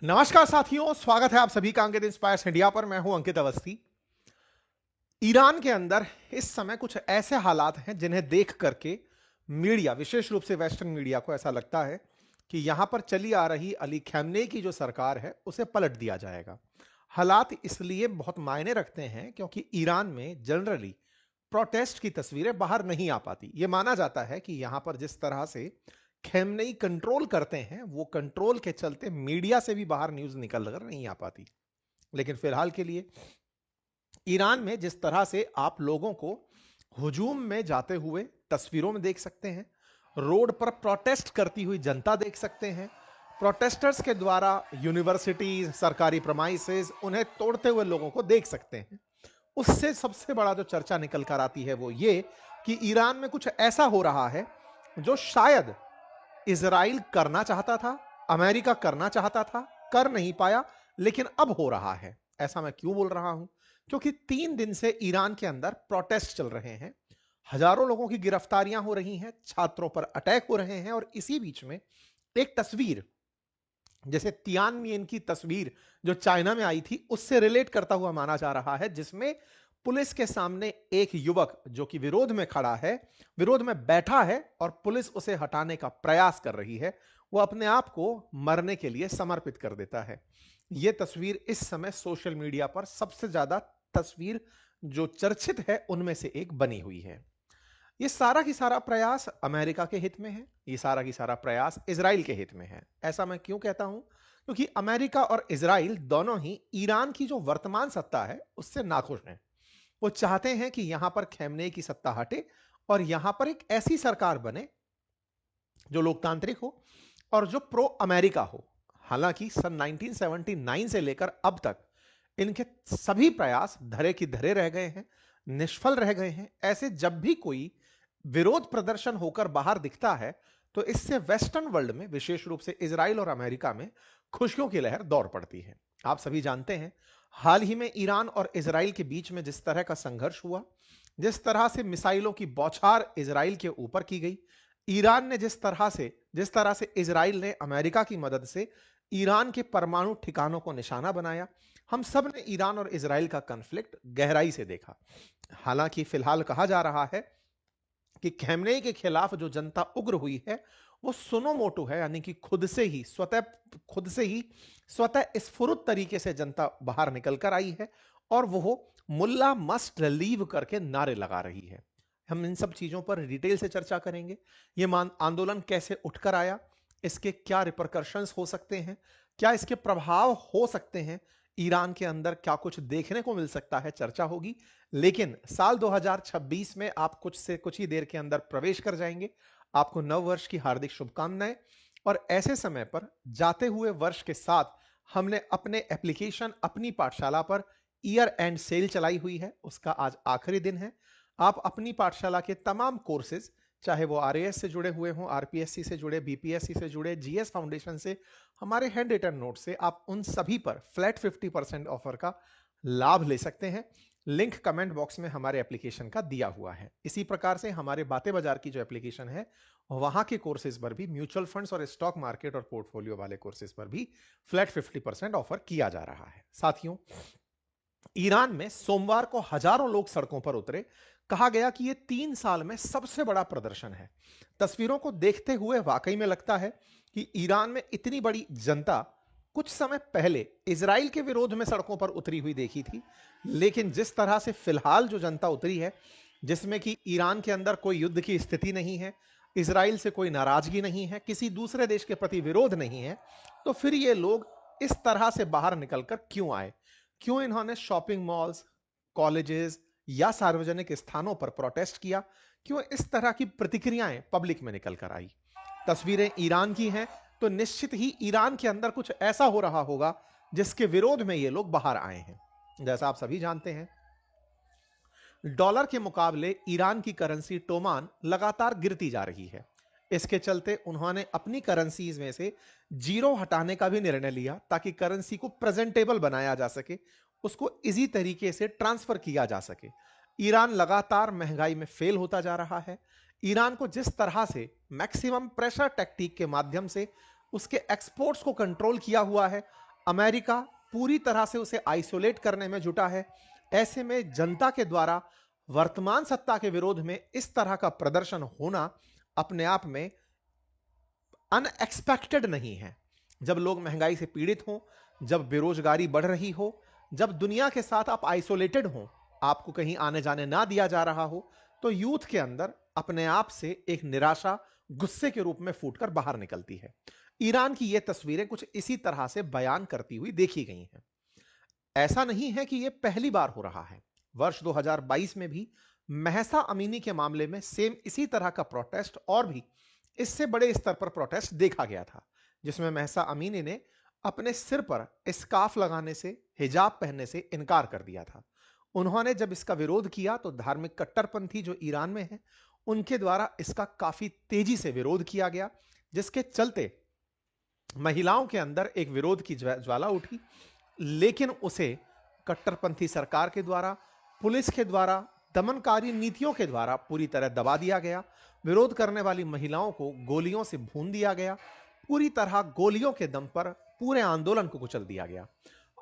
नमस्कार साथियों, स्वागत है आप सभी का अंकित इंस्पायर्स इंडिया पर। मैं हूं अंकित अवस्थी। ईरान के अंदर इस समय कुछ ऐसे हालात हैं जिन्हें देख करके मीडिया, विशेष रूप से वेस्टर्न मीडिया को ऐसा लगता है कि यहां पर चली आ रही अली खamenei की जो सरकार है उसे पलट दिया जाएगा। हालात इसलिए बहुत मायने रखते हैं क्योंकि ईरान में जनरली प्रोटेस्ट की तस्वीरें बाहर नहीं आ पाती। यह माना जाता है कि यहां पर जिस तरह से खेमनेई कंट्रोल करते हैं, वो कंट्रोल के चलते मीडिया से भी बाहर न्यूज निकल कर नहीं आ पाती। लेकिन फिलहाल के लिए ईरान में जिस तरह से आप लोगों को हुजूम में जाते हुए तस्वीरों में देख सकते हैं, रोड पर प्रोटेस्ट करती हुई जनता देख सकते हैं, प्रोटेस्टर्स के द्वारा यूनिवर्सिटीज, सरकारी प्रमाइसेस उन्हें तोड़ते हुए लोगों को देख सकते हैं। उससे सबसे बड़ा जो चर्चा निकल कर आती है वो ये कि ईरान में कुछ ऐसा हो रहा है जो शायद इजराइल करना चाहता था, अमेरिका करना चाहता था, कर नहीं पाया, लेकिन अब हो रहा है। ऐसा मैं क्यों बोल रहा हूं? क्योंकि 3 दिन से ईरान के अंदर प्रोटेस्ट चल रहे हैं, हजारों लोगों की गिरफ्तारियां हो रही हैं, छात्रों पर अटैक हो रहे हैं, और इसी बीच में एक तस्वीर, जैसे तियानमियन की तस्वीर जो चाइना में आई थी, उससे रिलेट करता हुआ माना जा रहा है, जिसमें पुलिस के सामने एक युवक जो कि विरोध में खड़ा है, विरोध में बैठा है, और पुलिस उसे हटाने का प्रयास कर रही है। वो अपने आप को मरने के लिए समर्पित कर देता है। यह तस्वीर इस समय सोशल मीडिया पर सबसे ज्यादा तस्वीर जो चर्चित है उनमें से एक बनी हुई है। ये सारा की सारा प्रयास अमेरिका के हित में है, ये सारा की सारा प्रयास इजराइल के हित में है। ऐसा मैं क्यों कहता हूं? क्योंकि अमेरिका और इजराइल दोनों ही ईरान की जो वर्तमान सत्ता है उससे नाखुश हैं। वो चाहते हैं कि यहां पर खेमनेई की सत्ता हटे और यहां पर एक ऐसी सरकार बने जो लोकतांत्रिक हो और जो प्रो अमेरिका हो। हालांकि सन 1979 से लेकर अब तक इनके सभी प्रयास धरे की धरे रह गए हैं, निष्फल रह गए हैं। ऐसे जब भी कोई विरोध प्रदर्शन होकर बाहर दिखता है तो इससे वेस्टर्न वर्ल्ड में, विशेष रूप से इजराइल और अमेरिका में, खुशियों की लहर दौड़ पड़ती है। आप सभी जानते हैं हाल ही में ईरान और इजराइल के बीच में जिस तरह का संघर्ष हुआ, जिस तरह से मिसाइलों की बौछार इजराइल के ऊपर की गई, ईरान ने जिस तरह से इजराइल ने अमेरिका की मदद से ईरान के परमाणु ठिकानों को निशाना बनाया, हम सब ने ईरान और इजराइल का कॉन्फ्लिक्ट गहराई से देखा। हालांकि फिलहाल कहा जा रहा है कि खेमनेई के खिलाफ जो जनता उग्र हुई है वो सुनो मोटो है, यानी कि खुद से ही स्फुरित तरीके से जनता बाहर निकल कर आई है और वो मुल्ला मस्ट लीव करके नारे लगा रही है। हम इन सब चीजों पर डिटेल से चर्चा करेंगे। ये आंदोलन कैसे उठकर आया, इसके क्या रिपरकर्शंस हो सकते हैं, क्या इसके प्रभाव हो सकते हैं, ईरान के अंदर क्या कुछ देखने को मिल सकता है, चर्चा होगी। लेकिन साल 2026 में आप कुछ से कुछ ही देर के अंदर प्रवेश कर जाएंगे। आपको नव वर्ष की हार्दिक शुभकामनाएं। और ऐसे समय पर जाते हुए वर्ष के साथ हमने अपने एप्लीकेशन अपनी पाठशाला पर ईयर एंड सेल चलाई हुई है, उसका आज आखिरी दिन है। आप अपनी पाठशाला के तमाम कोर्सेज, चाहे वो आरएएस से जुड़े हुए हों, आरपीएससी से जुड़े, बीपीएससी से जुड़े, जीएस फाउंडेशन से, हमारे हैंड रिटन नोट से, आप उन सभी पर फ्लैट 50% ऑफर का लाभ ले सकते हैं। लिंक कमेंट बॉक्स में हमारे एप्लीकेशन का दिया हुआ है। इसी प्रकार से हमारे बातें बाजार की जो एप्लीकेशन है वहां के कोर्सेज पर भी, म्यूचुअल फंड्स और स्टॉक मार्केट और पोर्टफोलियो वाले कोर्सेज पर भी फ्लैट 50% ऑफर किया जा रहा है। साथियों, ईरान में सोमवार को हजारों लोग सड़कों पर उतरे। कहा गया कि यह 3 साल में सबसे बड़ा प्रदर्शन है। तस्वीरों को देखते हुए वाकई में लगता है कि ईरान में इतनी बड़ी जनता कुछ समय पहले इजराइल के विरोध में सड़कों पर उतरी हुई देखी थी, लेकिन जिस तरह से फिलहाल जो जनता उतरी है, जिसमें कि ईरान के अंदर कोई युद्ध की स्थिति नहीं है, इजराइल से कोई नाराजगी नहीं है, किसी दूसरे देश के प्रति विरोध नहीं है, तो फिर ये लोग इस तरह से बाहर निकलकर क्यों आए? क्यों इन्होंने शॉपिंग मॉल्स, कॉलेजेस या सार्वजनिक स्थानों पर प्रोटेस्ट किया? क्यों इस तरह की प्रतिक्रियाएं पब्लिक में निकल कर आई? तस्वीरें ईरान की हैं, तो निश्चित ही ईरान के अंदर कुछ ऐसा हो रहा होगा जिसके विरोध में ये लोग बाहर आए हैं। जैसा आप सभी जानते हैं, डॉलर के मुकाबले ईरान की करेंसी टोमान लगातार गिरती जा रही है। इसके चलते उन्होंने अपनी करेंसीज में से जीरो हटाने का भी निर्णय लिया ताकि करेंसी को प्रेजेंटेबल बनाया जा सके, उसको इजी तरीके से ट्रांसफर किया जा सके। ईरान लगातार महंगाई में फेल होता जा रहा है। ईरान को जिस तरह से मैक्सिमम प्रेशर टेक्टिक के माध्यम से उसके एक्सपोर्ट्स को कंट्रोल किया हुआ है, अमेरिका पूरी तरह से उसे आइसोलेट करने में जुटा है। ऐसे में जनता के द्वारा वर्तमान सत्ता के विरोध में इस तरह का प्रदर्शन होना अपने आप में अनएक्सपेक्टेड नहीं है। जब लोग महंगाई से पीड़ित हों, जब बेरोजगारी बढ़ रही हो, जब दुनिया के साथ आप आइसोलेटेड हो, आपको कहीं आने जाने ना दिया जा रहा हो, तो यूथ के अंदर अपने आप से एक निराशा गुस्से के रूप में फूटकर बाहर निकलती है। ईरान की ये तस्वीरें कुछ इसी तरह से बयान करती हुई देखी गई हैं। ऐसा नहीं है कि यह पहली बार हो रहा है। वर्ष 2022 में भी महसा अमीनी के मामले में सेम इसी तरह का प्रोटेस्ट और भी इससे बड़े स्तर पर प्रोटेस्ट देखा गया था, जिसमें महसा अमीनी ने अपने सिर पर स्कार्फ लगाने से, हिजाब पहनने से इनकार कर दिया था। उन्होंने जब इसका विरोध किया तो धार्मिक कट्टरपंथी जो ईरान में है, उनके द्वारा इसका काफी तेजी से विरोध किया गया, जिसके चलते महिलाओं के अंदर एक विरोध की ज्वाला उठी। लेकिन उसे कट्टरपंथी सरकार के द्वारा, पुलिस के द्वारा, दमनकारी नीतियों के द्वारा पूरी तरह दबा दिया गया। विरोध करने वाली महिलाओं को गोलियों से भून दिया गया। पूरी तरह गोलियों के दम पर पूरे आंदोलन को कुचल दिया गया।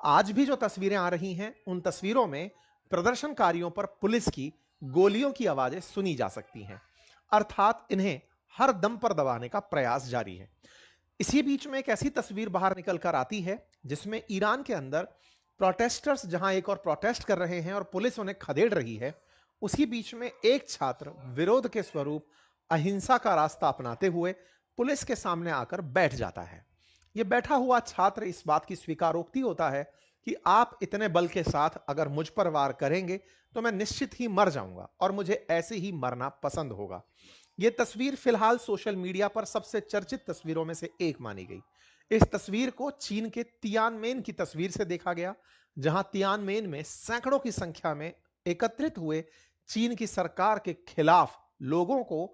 आज भी जो तस्वीरें आ रही हैं, उन तस्वीरों में प्रदर्शनकारियों पर पुलिस की गोलियों की आवाजें सुनी जा सकती हैं, अर्थात इन्हें हर दम पर दबाने का प्रयास जारी है। इसी बीच में एक ऐसी तस्वीर बाहर निकल कर आती है जिसमें ईरान के अंदर प्रोटेस्टर्स जहां एक और प्रोटेस्ट कर रहे हैं और पुलिस उन्हें खदेड़ रही है, उसी बीच में एक छात्र विरोध के स्वरूप अहिंसा का रास्ता अपनाते हुए पुलिस के सामने आकर बैठ जाता है। यह बैठा हुआ छात्र इस बात की स्वीकारोक्ति होता है कि आप इतने बल के साथ अगर मुझ पर वार करेंगे तो मैं निश्चित ही मर जाऊंगा और मुझे ऐसे ही मरना पसंद होगा। यह तस्वीर फिलहाल सोशल मीडिया पर सबसे चर्चित तस्वीरों में से एक मानी गई। इस तस्वीर को चीन के तियानमेन की तस्वीर से देखा गया, जहां तियानमेन में सैकड़ों की संख्या में एकत्रित हुए चीन की सरकार के खिलाफ लोगों को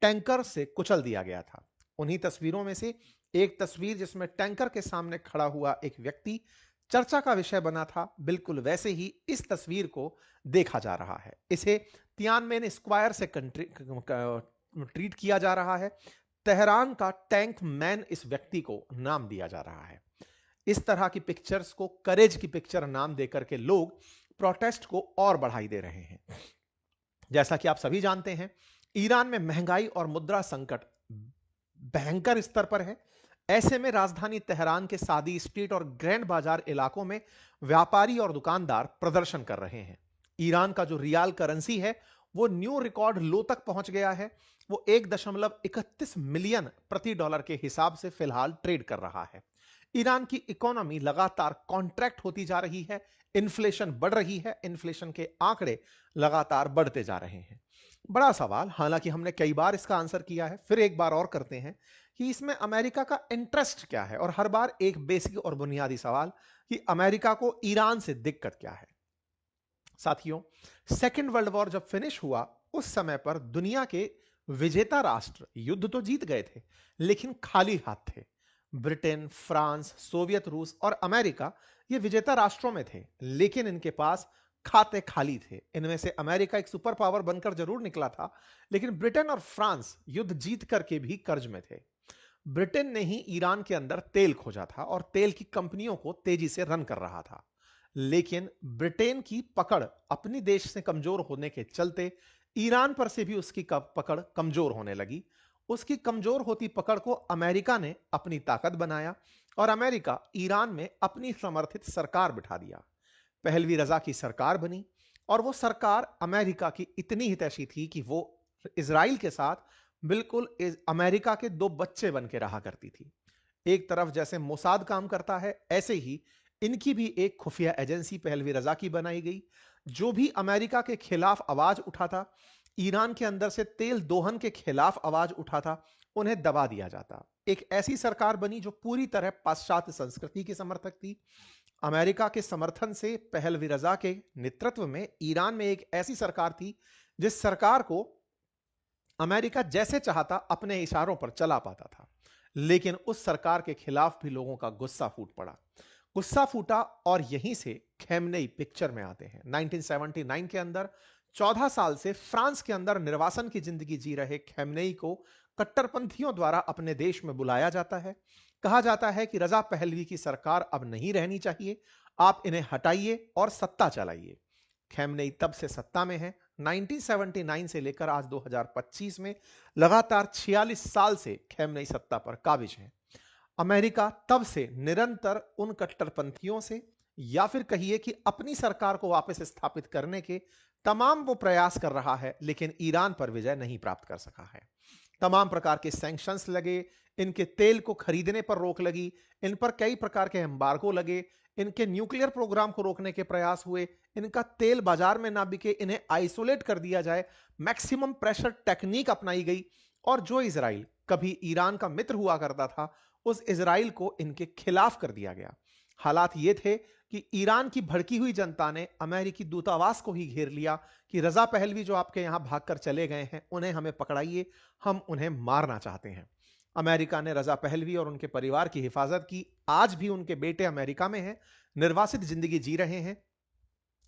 टैंकर से कुचल दिया गया था। उन्हीं तस्वीरों में से एक तस्वीर जिसमें टैंकर के सामने खड़ा हुआ एक व्यक्ति चर्चा का विषय बना था, बिल्कुल वैसे ही इस तस्वीर को देखा जा रहा है। इसे तियानमेन स्क्वायर से ट्रीट किया जा रहा है। तेहरान का टैंक मैन इस व्यक्ति को नाम दिया जा रहा है। इस तरह की पिक्चर्स को करेज की पिक्चर नाम देकर के लोग प्रोटेस्ट को और बढ़ाई दे रहे हैं। जैसा कि आप सभी जानते हैं, ईरान में महंगाई और मुद्रा संकट भयंकर स्तर पर है। ऐसे में राजधानी तेहरान के सादी स्ट्रीट और ग्रैंड बाजार इलाकों में व्यापारी और दुकानदार प्रदर्शन कर रहे हैं। ईरान का जो रियाल करेंसी है वो न्यू रिकॉर्ड लो तक पहुंच गया है। वो 1.31 मिलियन प्रति डॉलर के हिसाब से फिलहाल ट्रेड कर रहा है। ईरान की इकोनॉमी लगातार कॉन्ट्रैक्ट होती जा रही है, इन्फ्लेशन बढ़ रही है, इन्फ्लेशन के आंकड़े लगातार बढ़ते जा रहे हैं। बड़ा सवाल, हालांकि हमने कई बार इसका आंसर किया है, फिर एक बार और करते हैं कि इसमें अमेरिका का इंटरेस्ट क्या है। और हर बार एक बेसिक और बुनियादी सवाल कि अमेरिका को ईरान से दिक्कत क्या है। साथियों, सेकेंड वर्ल्ड वॉर जब फिनिश हुआ, उस समय पर दुनिया के विजेता राष्ट्र युद्ध तो जीत गए थे, लेकिन खाली हाथ थे। ब्रिटेन, फ्रांस, सोवियत रूस और अमेरिका ये विजेता राष्ट्रों में थे, लेकिन इनके पास खाते खाली थे। इनमें से अमेरिका एक सुपर पावर बनकर जरूर निकला था, लेकिन ब्रिटेन और फ्रांस युद्ध जीत करके भी कर्ज में थे। ब्रिटेन ने ही ईरान के अंदर तेल खोजा था और तेल की कंपनियों को तेजी से रन कर रहा था। लेकिन ब्रिटेन की पकड़ अपनी देश से कमजोर होने के चलते ईरान पर से भी उसकी पकड़ कमजोर होने लगी। उसकी कमजोर होती पकड़ को अमेरिका ने अपनी ताकत बनाया और अमेरिका ईरान में अपनी समर्थित सरकार बिठा दिया। पहलवी रजा की सरकार बनी और वो सरकार अमेरिका की इतनी हितैषी थी कि वो इजराइल के साथ बिल्कुल अमेरिका के दो बच्चे बन के रहा करती थी। एक तरफ जैसे मोसाद काम करता है, ऐसे ही इनकी भी एक खुफिया एजेंसी पहलवी रजा की बनाई गई। जो भी अमेरिका के खिलाफ आवाज उठाता, ईरान के अंदर से तेल दोहन के खिलाफ आवाज उठाता, उन्हें दबा दिया जाता। एक ऐसी सरकार बनी जो पूरी तरह पाश्चात्य संस्कृति की समर्थक थी। अमेरिका के समर्थन से पहलवी रजा के नेतृत्व में ईरान में एक ऐसी सरकार थी जिस सरकार को अमेरिका जैसे चाहता अपने इशारों पर चला पाता था। लेकिन उस सरकार के खिलाफ भी लोगों का गुस्सा फूट पड़ा। गुस्सा फूटा और यहीं से खैमनेई पिक्चर में आते हैं। 1979 के अंदर 14 साल से फ्रांस के अंदर निर्वासन की जिंदगी जी रहे खैमनेई को कट्टरपंथियों द्वारा अपने देश में बुलाया जाता है। कहा जाता है कि रजा पहलवी की सरकार अब नहीं रहनी चाहिए, आप इन्हें हटाइए और सत्ता चलाइए। खैमनेई तब से सत्ता में है। 1979 से लेकर आज 2025 में लगातार 46 साल से खैमनेई सत्ता पर काबिज है। अमेरिका तब से निरंतर उन कट्टरपंथियों से, या फिर कहिए कि अपनी सरकार को वापस स्थापित करने के तमाम वो प्रयास कर रहा है, लेकिन ईरान पर विजय नहीं प्राप्त कर सका है। तमाम प्रकार के सैंक्शंस लगे, इनके तेल को खरीदने पर रोक लगी, इन पर कई प्रकार के एम्बार्गो लगे, इनके न्यूक्लियर प्रोग्राम को रोकने के प्रयास हुए, इनका तेल बाजार में ना बिके, इन्हें आइसोलेट कर दिया जाए, मैक्सिमम प्रेशर टेक्निक अपनाई गई। और जो इजराइल कभी ईरान का मित्र हुआ करता था, उस इजराइल को इनके खिलाफ कर दिया गया। हालात ये थे कि ईरान की भड़की हुई जनता ने अमेरिकी दूतावास को ही घेर लिया कि रजा पहलवी जो आपके यहां भागकर चले गए हैं, उन्हें हमें पकड़ाइए, हम उन्हें मारना चाहते हैं। अमेरिका ने रजा पहलवी और उनके परिवार की हिफाजत की। आज भी उनके बेटे अमेरिका में हैं, निर्वासित जिंदगी जी रहे हैं।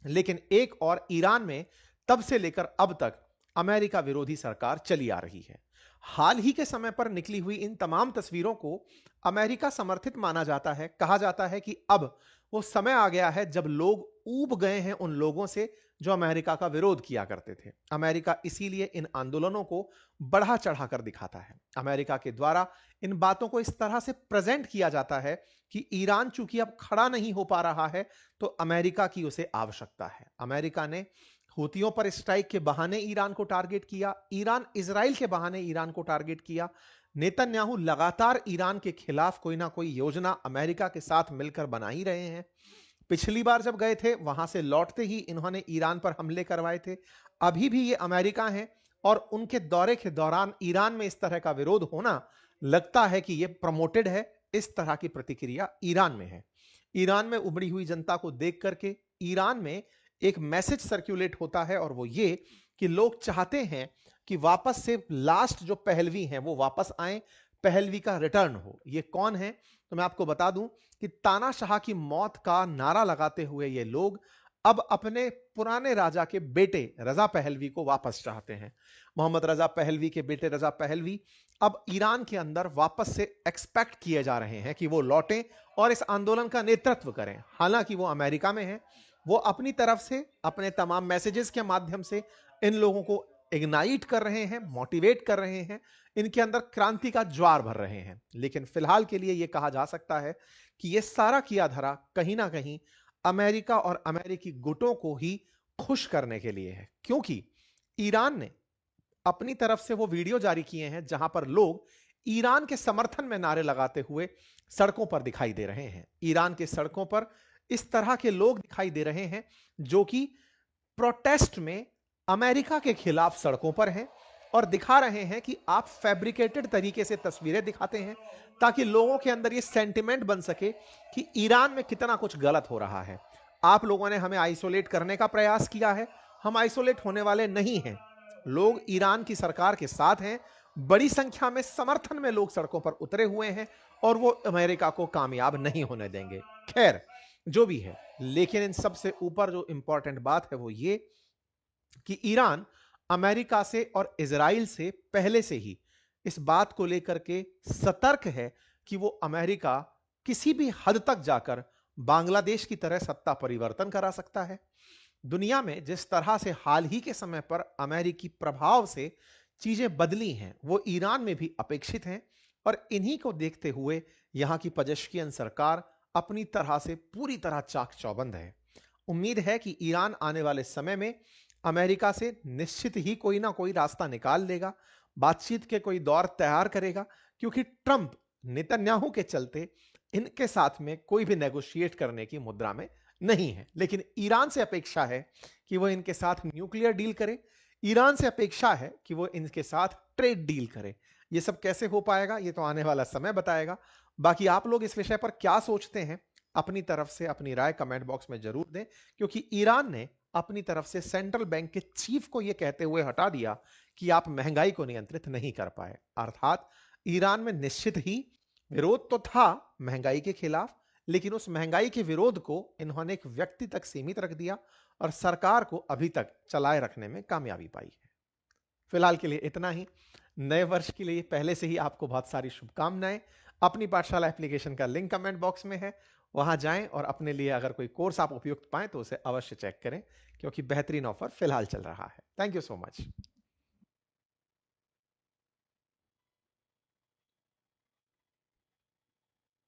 लेकिन एक और ईरान में तब से लेकर अब तक अमेरिका विरोधी सरकार चली आ रही है। हाल ही के समय पर निकली हुई इन तमाम तस्वीरों को अमेरिका समर्थित माना जाता है। कहा जाता है कि अब वो समय आ गया है जब लोग ऊब गए हैं उन लोगों से जो अमेरिका का विरोध किया करते थे। अमेरिका इसीलिए इन आंदोलनों को बढ़ा चढ़ाकर दिखाता है। अमेरिका के द्वारा इन बातों को इस तरह से प्रेजेंट किया जाता है कि ईरान चूंकि अब खड़ा नहीं हो पा रहा है, तो अमेरिका की उसे आवश्यकता है। अमेरिका ने हूतियों पर स्ट्राइक के बहाने ईरान को टारगेट किया, ईरान इजराइल के बहाने ईरान को टारगेट किया। नेतन्याहू लगातार ईरान के खिलाफ कोई ना कोई योजना अमेरिका के साथ मिलकर बना ही रहे हैं। पिछली बार जब गए थे, वहां से लौटते ही इन्होंने ईरान पर हमले करवाए थे। अभी भी ये अमेरिका हैं और उनके दौरे के दौरान ईरान में इस तरह का विरोध होना लगता है कि ये प्रमोटेड है। इस तरह की प्रतिक्रिया ईरान में है। ईरान में उभरी हुई जनता को देख करके ईरान में एक मैसेज सर्कुलेट होता है, और वो ये कि लोग चाहते हैं कि वापस से लास्ट जो पहलवी हैं वो वापस आए, पहलवी का रिटर्न हो। ये कौन है तो मैं आपको बता दूं कि तानाशाह की मौत का नारा लगाते हुए ये लोग अब अपने पुराने राजा के बेटे रजा पहलवी को वापस चाहते हैं। मोहम्मद रजा पहलवी के बेटे रजा पहलवी अब ईरान के अंदर वापस से एक्सपेक्ट किए जा रहे हैं कि वो लौटें और इस आंदोलन का नेतृत्व करें। हालांकि वो अमेरिका में हैं, वो अपनी तरफ से अपने तमाम मैसेजेस के माध्यम से इन लोगों को इग्नाइट कर रहे हैं, मोटिवेट कर रहे हैं, इनके अंदर क्रांति का ज्वार भर रहे हैं। लेकिन फिलहाल के लिए यह कहा जा सकता है कि यह सारा किया धरा कहीं ना कहीं अमेरिका और अमेरिकी गुटों को ही खुश करने के लिए है, क्योंकि ईरान ने अपनी तरफ से वो वीडियो जारी किए हैं जहां पर लोग ईरान के समर्थन में नारे लगाते हुए सड़कों पर दिखाई दे रहे हैं। ईरान के सड़कों पर इस तरह के लोग दिखाई दे रहे हैं जो कि प्रोटेस्ट में अमेरिका के खिलाफ सड़कों पर हैं और दिखा रहे हैं कि आप फैब्रिकेटेड तरीके से तस्वीरें दिखाते हैं ताकि लोगों के अंदर ये सेंटिमेंट बन सके कि ईरान में कितना कुछ गलत हो रहा है। आप लोगों ने हमें आइसोलेट करने का प्रयास किया है, हम आइसोलेट होने वाले नहीं हैं। लोग ईरान की सरकार के साथ हैं, बड़ी संख्या में समर्थन में लोग सड़कों पर उतरे हुए हैं और वो अमेरिका को कामयाब नहीं होने देंगे। खैर, जो भी है, लेकिन इन सबसे ऊपर जो इंपॉर्टेंट बात है वो ये कि ईरान अमेरिका से और इजराइल से पहले से ही इस बात को लेकर के सतर्क है कि वो अमेरिका किसी भी हद तक जाकर बांग्लादेश की तरह सत्ता परिवर्तन करा सकता है। दुनिया में जिस तरह से हाल ही के समय पर अमेरिकी प्रभाव से चीजें बदली हैं, वो ईरान में भी अपेक्षित हैं और इन्हीं को देखते हुए यहां की पजेश्कियन सरकार अपनी तरह से पूरी तरह चाक चौबंद है। उम्मीद है कि ईरान आने वाले समय में अमेरिका से निश्चित ही कोई ना कोई रास्ता निकाल लेगा, बातचीत के कोई दौर तैयार करेगा, क्योंकि ट्रंप नेतन्याहू के चलते इनके साथ में कोई भी नेगोशिएट करने की मुद्रा में नहीं है। लेकिन ईरान से अपेक्षा है कि वो इनके साथ न्यूक्लियर डील करे, ईरान से अपेक्षा है कि वो इनके साथ ट्रेड डील करे। ये सब कैसे हो पाएगा ये तो आने वाला समय बताएगा। बाकी आप लोग इस विषय पर क्या सोचते हैं, अपनी तरफ से अपनी राय कमेंट बॉक्स में जरूर दें, क्योंकि ईरान ने अपनी तरफ से सेंट्रल बैंक के चीफ को यह कहते हुए हटा दिया कि आप महंगाई को नियंत्रित नहीं कर पाए। अर्थात ईरान में निश्चित ही विरोध तो था महंगाई के खिलाफ, लेकिन उस महंगाई के विरोध को इन्होंने एक व्यक्ति तक सीमित रख दिया और सरकार को अभी तक चलाए रखने में कामयाबी पाई है। फिलहाल के लिए इतना ही। नए वर्ष के लिए पहले से ही आपको बहुत सारी शुभकामनाएं। अपनी पाठशाला एप्लीकेशन का लिंक कमेंट बॉक्स में है, वहां जाएं और अपने लिए अगर कोई कोर्स आप उपयुक्त पाएं तो उसे अवश्य चेक करें, क्योंकि बेहतरीन ऑफर फिलहाल चल रहा है। Thank you so much.